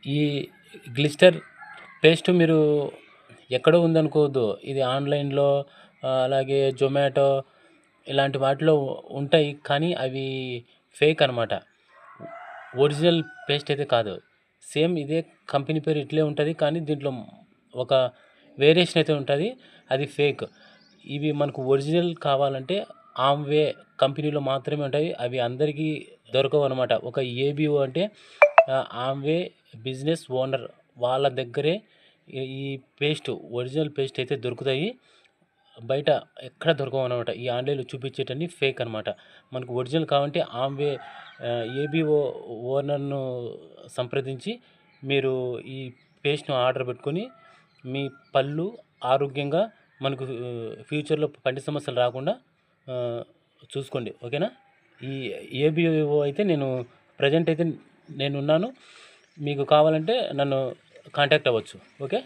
ఈ గ్లిస్టర్ పేస్ట్ మీరు ఎక్కడో ఉందనుకోవద్దు. ఇది ఆన్‌లైన్‌లో అలాగే జొమాటో ఇలాంటి వాటిలో ఉంటాయి. కానీ అవి ఫేక్ అనమాట. ఒరిజినల్ పేస్ట్ అయితే కాదు. సేమ్ ఇదే కంపెనీ పేరు ఇట్లే ఉంటది. కానీ దీంట్లో ఒక వేరియేషన్ అయితే ఉంటది. అది ఫేక్. ఇవి మనకు ఒరిజినల్ కావాలంటే ఆమ్వే కంపెనీలో మాత్రమే ఉంటాయి. అవి అందరికీ దొరకవనమాట. ఒక ఏబీఓ అంటే ఆమ్వే బిజినెస్ ఓనర్ వాళ్ళ దగ్గరే ఈ పేస్ట్ ఒరిజినల్ పేస్ట్ అయితే దొరుకుతాయి. బయట ఎక్కడ దొరకవనమాట. ఈ ఆన్‌లైన్‌లో చూపించేటన్నీ ఫేక్ అనమాట. మనకు ఒరిజినల్ కావాలంటే ఆమ్వే ఏబీఓ ఓనర్‌ను సంప్రదించి మీరు ఈ పేస్ట్‌ను ఆర్డర్ పెట్టుకొని మీ పళ్ళు ఆరోగ్యంగా మనకు ఫ్యూచర్‌లో పంటి సమస్యలు రాకుండా చూసుకోండి. ఓకేనా? ఈ ఏబీఓ అయితే నేను ప్రెజెంట్ అయితే నేనున్నాను. మీకు కావాలంటే నన్ను కాంటాక్ట్ అవ్వచ్చు. ఓకే.